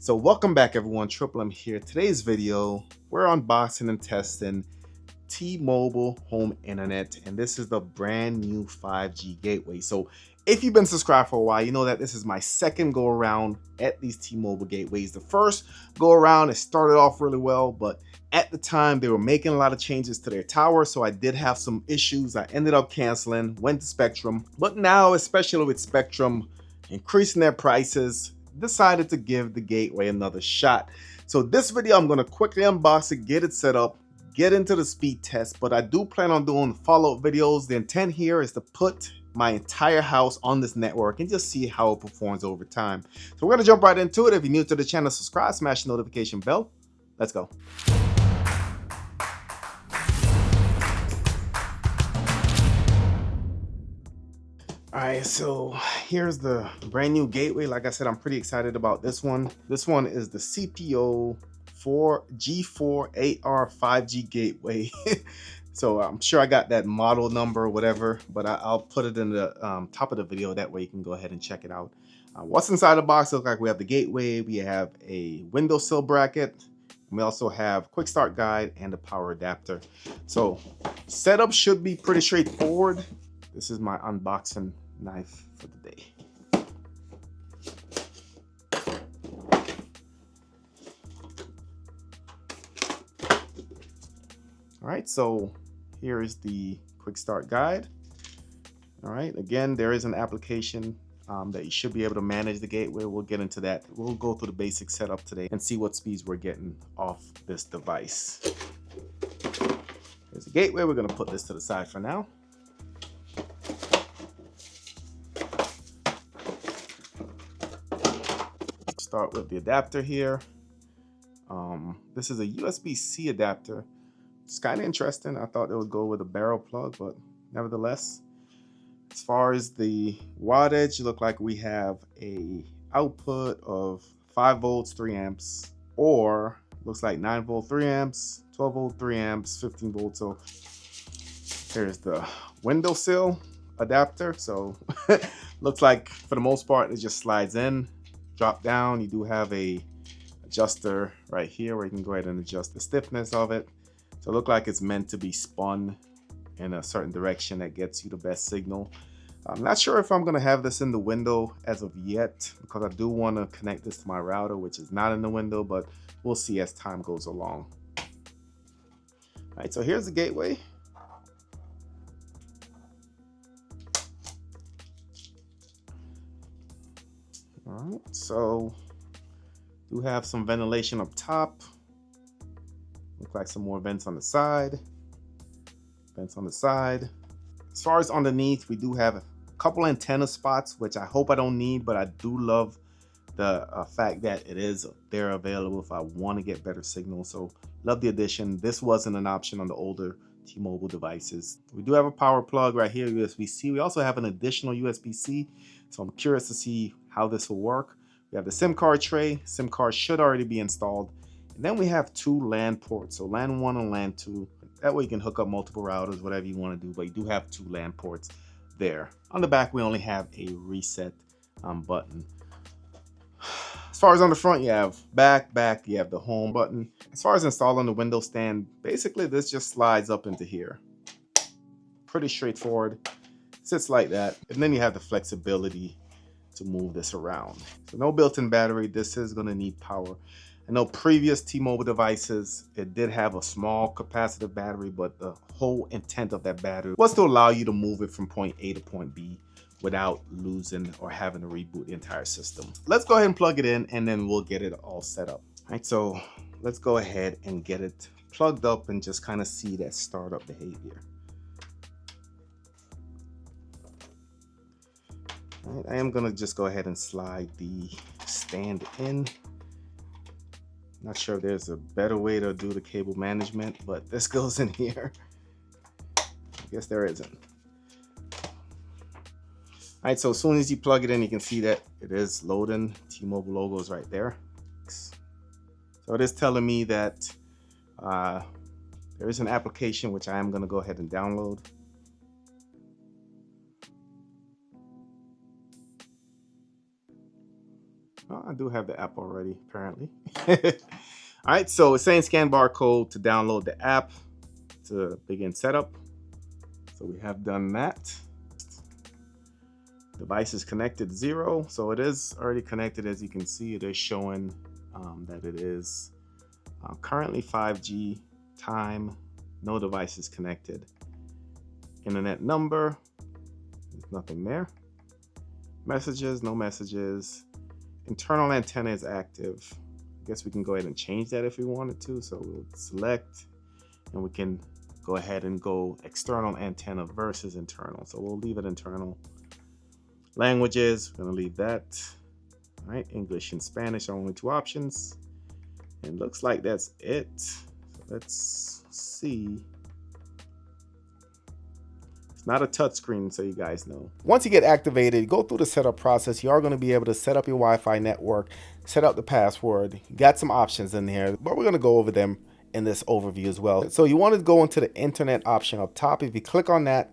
So welcome back everyone, Triple M here. Today's video, we're unboxing and testing T-Mobile Home Internet, and this is the brand new 5G gateway. So if you've been subscribed for a while, you know that this is my second go around at these T-Mobile gateways. The first go around, it started off really well, but at the time they were making a lot of changes to their tower, so I did have some issues. I ended up canceling, went to Spectrum, but now, especially with Spectrum increasing their prices, decided to give the gateway another shot. So this video, I'm going to quickly unbox it, get it set up, get into the speed test, but I do plan on doing follow-up videos. The intent here is to put my entire house on this network and just see how it performs over time. So we're going to jump right into it. If you're new to the channel, subscribe, smash the notification bell. Let's go. All right, so here's the brand new gateway. Like I said, I'm pretty excited about this one. This one is the CPO G4AR 5G gateway. So I'm sure I got that model number or whatever, but I'll put it in the top of the video. That way you can go ahead and check it out. What's inside the box? Looks like we have the gateway, we have a windowsill bracket, and we also have quick start guide and a power adapter. So setup should be pretty straightforward. This is my unboxing knife for the day. All right, so here is the quick start guide. All right, again, there is an application that you should be able to manage the gateway. We'll get into that. We'll go through the basic setup today and see what speeds we're getting off this device. There's the gateway. We're going to put this to the side for now. Start with the adapter here. This is a USB-C adapter. It's kind of interesting. I thought it would go with a barrel plug, but nevertheless, as far as the wattage, look like we have a output of 5 volts, 3 amps, or looks like 9 volt, 3 amps, 12 volt, 3 amps, 15 volts. So here's the windowsill adapter. So looks like for the most part, it just slides in, drop down. You do have a adjuster right here where you can go ahead and adjust the stiffness of it. So it looks like it's meant to be spun in a certain direction that gets you the best signal. I'm not sure if I'm going to have this in the window as of yet, because I do want to connect this to my router, which is not in the window, but we'll see as time goes along. All right, so here's the gateway. All right, so do have some ventilation up top. Look like some more vents on the side. Vents on the side. As far as underneath, we do have a couple antenna spots, which I hope I don't need, but I do love the fact that they're available if I want to get better signal. So love the addition. This wasn't an option on the older T-Mobile devices. We do have a power plug right here, USB-C. We also have an additional USB-C. So I'm curious to see how this will work. We have the SIM card tray. SIM card should already be installed. And then we have 2 LAN ports. So LAN 1 and LAN 2. That way you can hook up multiple routers, whatever you want to do, but you do have 2 LAN ports there. On the back, we only have a reset button. As far as on the front, you have back, you have the home button. As far as installing the window stand, basically this just slides up into here. Pretty straightforward. Sits like that. And then you have the flexibility to move this around. So no built-in battery. This is going to need power. I know previous T-Mobile devices, it did have a small capacitive battery, but the whole intent of that battery was to allow you to move it from point A to point B without losing or having to reboot the entire system. Let's go ahead and plug it in, and then we'll get it all set up. All right, so let's go ahead and get it plugged up and just kind of see that startup behavior. All right, I am gonna just go ahead and slide the stand in. Not sure if there's a better way to do the cable management, but this goes in here. I guess there isn't. All right, so as soon as you plug it in, you can see that it is loading. T-Mobile logo is right there. So it is telling me that there is an application which I am going to go ahead and download. Oh, I do have the app already, apparently. All right, so it's saying scan barcode to download the app to begin setup. So we have done that. Device is connected 0, so it is already connected. As you can see, it is showing that it is currently 5G time. No device is connected. Internet number, there's nothing there. Messages, no messages. Internal antenna is active. I guess we can go ahead and change that if we wanted to. So we'll select and we can go ahead and go external antenna versus internal. So we'll leave it internal. Languages, we're gonna leave that. All right, English and Spanish are only 2 options. And looks like that's it. So let's see. It's not a touchscreen, so you guys know. Once you get activated, go through the setup process. You are going to be able to set up your Wi-Fi network, set up the password. You got some options in here, but we're going to go over them in this overview as well. So you want to go into the internet option up top. If you click on that,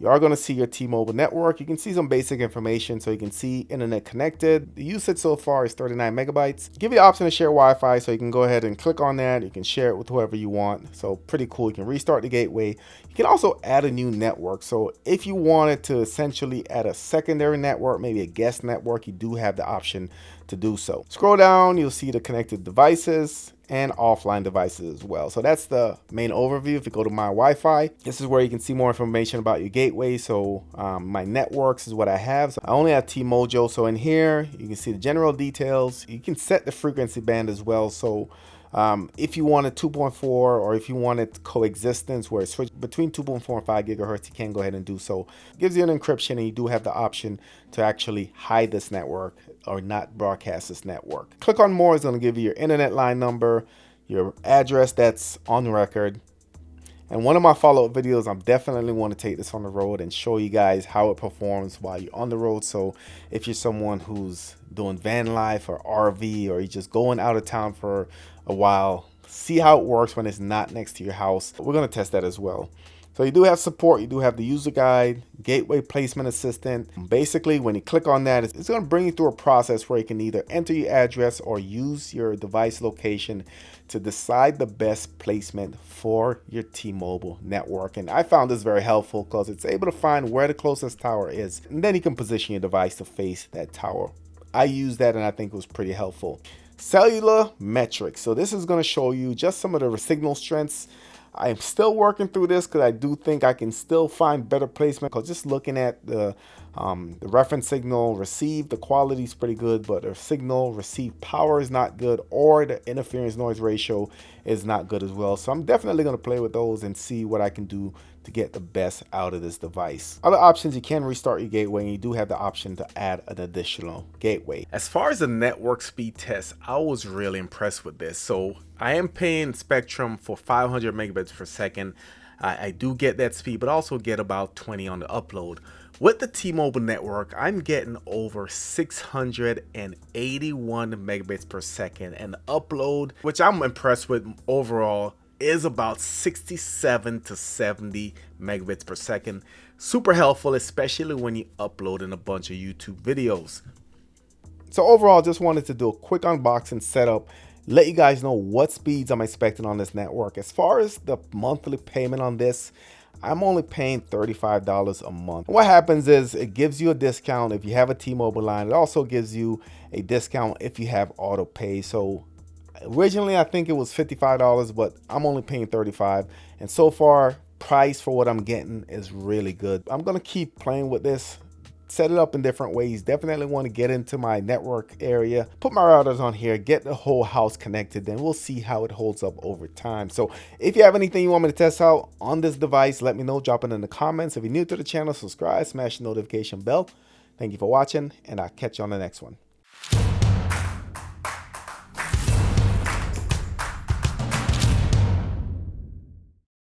you are going to see your T-Mobile network. You can see some basic information. So you can see internet connected. The usage so far is 39 megabytes. Give you the option to share Wi-Fi. So you can go ahead and click on that. You can share it with whoever you want. So pretty cool. You can restart the gateway. You can also add a new network. So if you wanted to essentially add a secondary network, maybe a guest network, you do have the option to do so. Scroll down, you'll see the connected devices and offline devices as well. So that's the main overview. If you go to my Wi-Fi, this is where you can see more information about your gateway. So my networks is what I have. So I only have T-Mojo. So in here, you can see the general details. You can set the frequency band as well. So if you wanted 2.4 or if you wanted coexistence where it's switched between 2.4 and 5 gigahertz, you can go ahead and do so. It gives you an encryption, and you do have the option to actually hide this network or not broadcast this network. Click on more. It's going to give you your internet line number, your address that's on record. And one of my follow-up videos, I'm definitely want to take this on the road and show you guys how it performs while you're on the road. So if you're someone who's doing van life or RV, or you're just going out of town for a while, see how it works when it's not next to your house. We're going to test that as well. So you do have support, you do have the user guide, gateway placement assistant. Basically, when you click on that, it's going to bring you through a process where you can either enter your address or use your device location to decide the best placement for your T-Mobile network. And I found this very helpful because it's able to find where the closest tower is, and then you can position your device to face that tower. I used that and I think it was pretty helpful. Cellular metrics. So this is going to show you just some of the signal strengths. I'm still working through this because I do think I can still find better placement, because just looking at the reference signal received, the quality is pretty good, but the signal received power is not good, or the interference noise ratio is not good as well. So I'm definitely going to play with those and see what I can do to get the best out of this device. Other options, you can restart your gateway, and you do have the option to add an additional gateway. As far as the network speed test, I was really impressed with this. So I am paying Spectrum for 500 megabits per second. I do get that speed, but also get about 20 on the upload. With the T-Mobile network, I'm getting over 681 megabits per second, and the upload, which I'm impressed with overall, is about 67 to 70 megabits per second. Super helpful, especially when you upload in a bunch of YouTube videos. So overall, just wanted to do a quick unboxing setup, let you guys know what speeds I'm expecting on this network. As far as the monthly payment on this, I'm only paying $35 a month. What happens is it gives you a discount if you have a T-Mobile line. It also gives you a discount if you have auto pay. So originally I think it was $55, but I'm only paying $35, and so far price for what I'm getting is really good. I'm gonna keep playing with this, set it up in different ways. Definitely want to get into my network area, put my routers on here, get the whole house connected, then we'll see how it holds up over time. So if you have anything you want me to test out on this device, let me know, drop it in the comments. If you're new to the channel, subscribe, smash the notification bell. Thank you for watching, and I'll catch you on the next one.